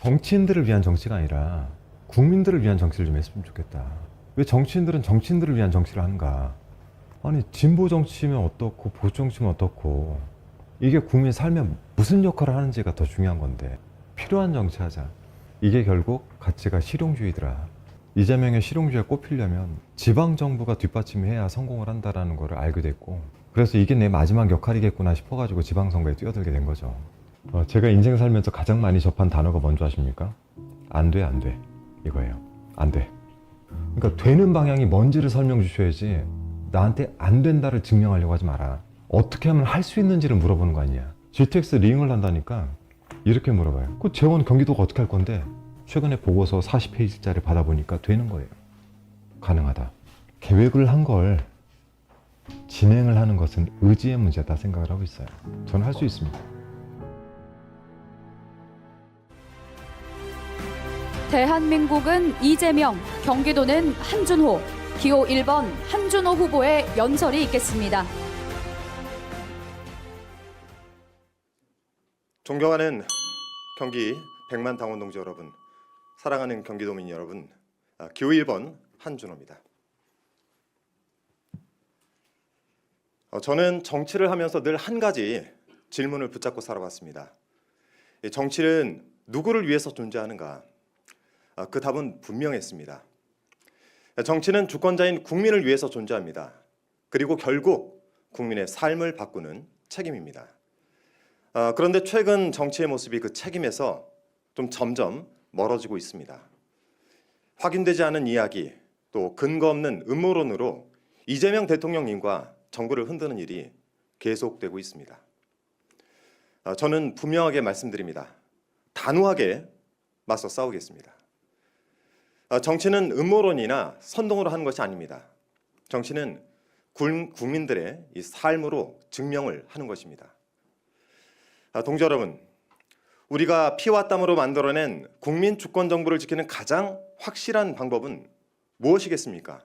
정치인들을 위한 정치가 아니라 국민들을 위한 정치를 좀 했으면 좋겠다. 왜 정치인들은 정치인들을 위한 정치를 하는가? 아니, 진보 정치면 어떻고 보수 정치면 어떻고, 이게 국민 삶에 무슨 역할을 하는지가 더 중요한 건데, 필요한 정치하자. 이게 결국 가치가 실용주의더라. 이재명의 실용주의가 꼽히려면 지방정부가 뒷받침해야 성공을 한다는 걸 알게 됐고, 그래서 이게 내 마지막 역할이겠구나 싶어가지고 지방선거에 뛰어들게 된 거죠. 제가 인생 살면서 가장 많이 접한 단어가 뭔지 아십니까? 안 돼, 안 돼. 이거예요. 안 돼. 그러니까 되는 방향이 뭔지를 설명 주셔야지 나한테 안 된다를 증명하려고 하지 마라. 어떻게 하면 할 수 있는지를 물어보는 거 아니야. GTX 링을 한다니까 이렇게 물어봐요. 그 재원 경기도가 어떻게 할 건데? 최근에 보고서 40페이지짜리 받아보니까 되는 거예요. 가능하다. 계획을 한 걸 진행을 하는 것은 의지의 문제다 생각을 하고 있어요. 저는 할 수 있습니다. 대한민국은 이재명, 경기도는 한준호, 기호 1번 한준호 후보의 연설이 있겠습니다. 존경하는 경기 100만 당원 동지 여러분, 사랑하는 경기도민 여러분, 기호 1번 한준호입니다. 저는 정치를 하면서 늘 한 가지 질문을 붙잡고 살아왔습니다. 정치는 누구를 위해서 존재하는가? 그 답은 분명했습니다. 정치는 주권자인 국민을 위해서 존재합니다. 그리고 결국 국민의 삶을 바꾸는 책임입니다. 그런데 최근 정치의 모습이 그 책임에서 좀 점점 멀어지고 있습니다. 확인되지 않은 이야기, 또 근거 없는 음모론으로 이재명 대통령님과 정부를 흔드는 일이 계속되고 있습니다. 저는 분명하게 말씀드립니다. 단호하게 맞서 싸우겠습니다. 정치는 음모론이나 선동으로 하는 것이 아닙니다. 정치는 국민들의 이 삶으로 증명을 하는 것입니다. 동지 여러분, 우리가 피와 땀으로 만들어낸 국민 주권 정부를 지키는 가장 확실한 방법은 무엇이겠습니까?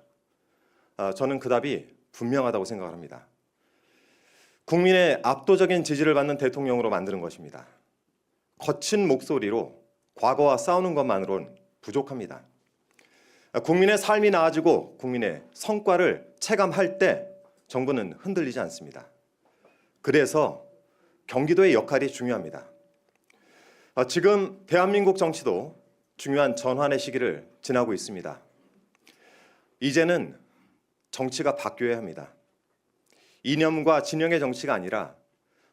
저는 그 답이 분명하다고 생각을 합니다. 국민의 압도적인 지지를 받는 대통령으로 만드는 것입니다. 거친 목소리로 과거와 싸우는 것만으로는 부족합니다. 국민의 삶이 나아지고 국민의 성과를 체감할 때 정부는 흔들리지 않습니다. 그래서 경기도의 역할이 중요합니다. 지금 대한민국 정치도 중요한 전환의 시기를 지나고 있습니다. 이제는 정치가 바뀌어야 합니다. 이념과 진영의 정치가 아니라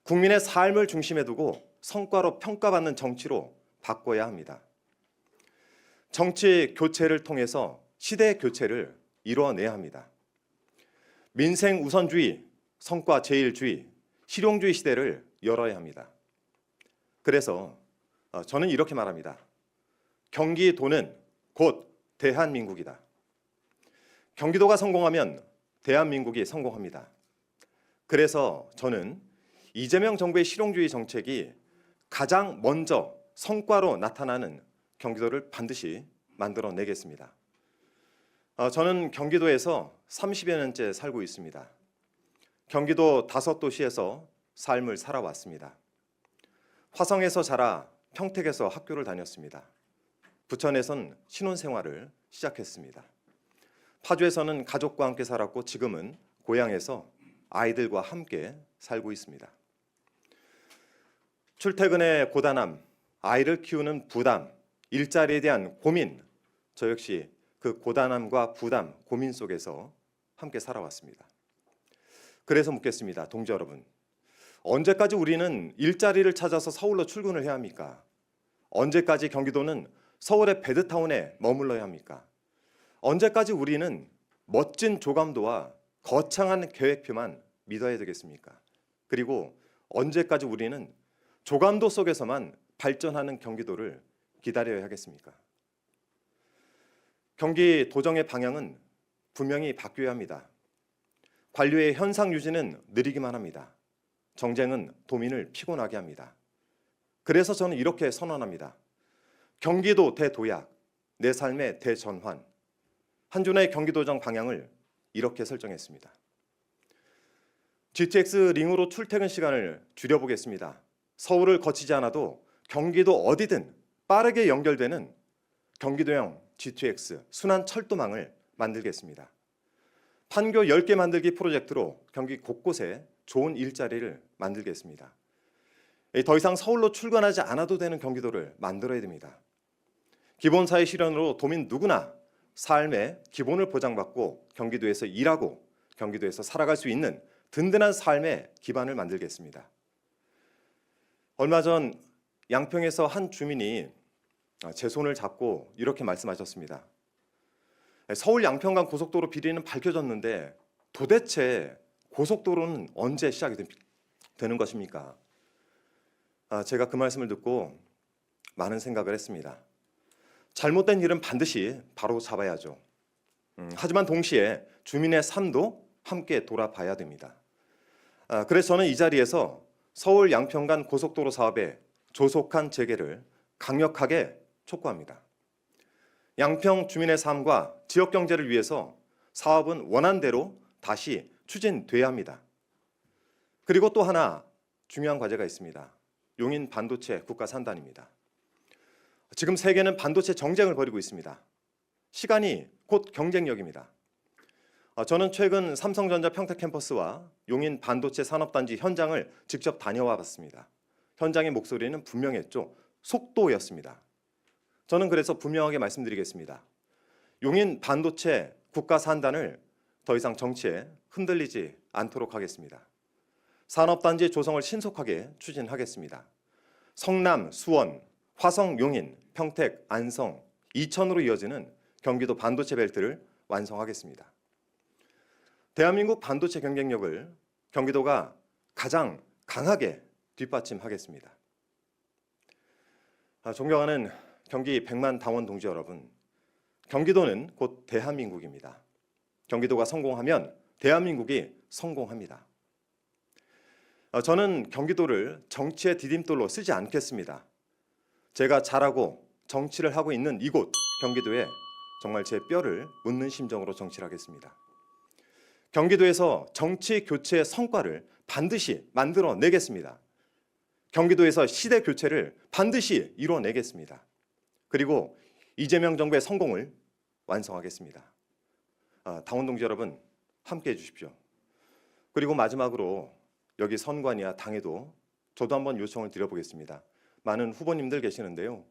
국민의 삶을 중심에 두고 성과로 평가받는 정치로 바꿔야 합니다. 정치 교체를 통해서 시대 교체를 이루어내야 합니다. 민생 우선주의, 성과 제일주의, 실용주의 시대를 열어야 합니다. 그래서 저는 이렇게 말합니다. 경기도는 곧 대한민국이다. 경기도가 성공하면 대한민국이 성공합니다. 그래서 저는 이재명 정부의 실용주의 정책이 가장 먼저 성과로 나타나는 경기도를 반드시 만들어내겠습니다. 저는 경기도에서 30여 년째 살고 있습니다. 경기도 5도시에서 삶을 살아왔습니다. 화성에서 자라 평택에서 학교를 다녔습니다. 부천에선 신혼생활을 시작했습니다. 파주에서는 가족과 함께 살았고 지금은 고향에서 아이들과 함께 살고 있습니다. 출퇴근의 고단함, 아이를 키우는 부담, 일자리에 대한 고민, 저 역시 그 고단함과 부담, 고민 속에서 함께 살아왔습니다. 그래서 묻겠습니다. 동지 여러분, 언제까지 우리는 일자리를 찾아서 서울로 출근을 해야 합니까? 언제까지 경기도는 서울의 베드타운에 머물러야 합니까? 언제까지 우리는 멋진 조감도와 거창한 계획표만 믿어야 되겠습니까? 그리고 언제까지 우리는 조감도 속에서만 발전하는 경기도를 기다려야 하겠습니까? 경기 도정의 방향은 분명히 바뀌어야 합니다. 관료의 현상 유지는 느리기만 합니다. 정쟁은 도민을 피곤하게 합니다. 그래서 저는 이렇게 선언합니다. 경기도 대도약, 내 삶의 대전환. 한준호의 경기도정 방향을 이렇게 설정했습니다. GTX 링으로 출퇴근 시간을 줄여보겠습니다. 서울을 거치지 않아도 경기도 어디든 빠르게 연결되는 경기도형 GTX 순환 철도망을 만들겠습니다. 판교 10개 만들기 프로젝트로 경기 곳곳에 좋은 일자리를 만들겠습니다. 더 이상 서울로 출근하지 않아도 되는 경기도를 만들어야 됩니다. 기본사회 실현으로 도민 누구나 삶의 기본을 보장받고 경기도에서 일하고 경기도에서 살아갈 수 있는 든든한 삶의 기반을 만들겠습니다. 얼마 전 양평에서 한 주민이 제 손을 잡고 이렇게 말씀하셨습니다. 서울 양평 간 고속도로 비리는 밝혀졌는데 도대체 고속도로는 언제 시작이 되는 것입니까? 제가 그 말씀을 듣고 많은 생각을 했습니다. 잘못된 일은 반드시 바로 잡아야죠. 하지만 동시에 주민의 삶도 함께 돌아봐야 됩니다. 그래서 저는 이 자리에서 서울 양평 간 고속도로 사업의 조속한 재개를 강력하게 촉구합니다. 양평 주민의 삶과 지역 경제를 위해서 사업은 원안대로 다시 추진돼야 합니다. 그리고 또 하나 중요한 과제가 있습니다. 용인 반도체 국가 산단입니다. 지금 세계는 반도체 정쟁을 벌이고 있습니다. 시간이 곧 경쟁력입니다. 저는 최근 삼성전자 평택 캠퍼스와 용인 반도체 산업단지 현장을 직접 다녀와 봤습니다. 현장의 목소리는 분명했죠. 속도였습니다. 저는 그래서 분명하게 말씀드리겠습니다. 용인 반도체 국가 산단을 더 이상 정치에 흔들리지 않도록 하겠습니다. 산업단지 조성을 신속하게 추진하겠습니다. 성남, 수원, 화성, 용인, 평택, 안성, 이천으로 이어지는 경기도 반도체 벨트를 완성하겠습니다. 대한민국 반도체 경쟁력을 경기도가 가장 강하게 뒷받침하겠습니다. 존경하는 경기 100만 당원 동지 여러분, 경기도는 곧 대한민국입니다. 경기도가 성공하면 대한민국이 성공합니다. 저는 경기도를 정치의 디딤돌로 쓰지 않겠습니다. 제가 잘하고 정치를 하고 있는 이곳 경기도에 정말 제 뼈를 묻는 심정으로 정치를 하겠습니다. 경기도에서 정치 교체의 성과를 반드시 만들어내겠습니다. 경기도에서 시대 교체를 반드시 이뤄내겠습니다. 그리고 이재명 정부의 성공을 완성하겠습니다. 당원 동지 여러분, 함께해 주십시오. 그리고 마지막으로 여기 선관위와 당에도 저도 한번 요청을 드려보겠습니다. 많은 후보님들 계시는데요.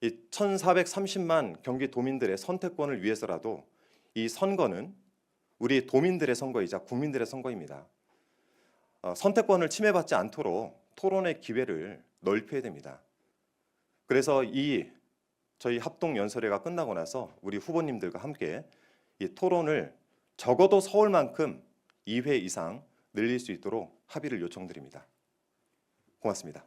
이 1,430만 경기 도민들의 선택권을 위해서라도 이 선거는 우리 도민들의 선거이자 국민들의 선거입니다. 선택권을 침해받지 않도록 토론의 기회를 넓혀야 됩니다. 그래서 저희 합동 연설회가 끝나고 나서 우리 후보님들과 함께 이 토론을 적어도 서울만큼 2회 이상 늘릴 수 있도록 합의를 요청드립니다. 고맙습니다.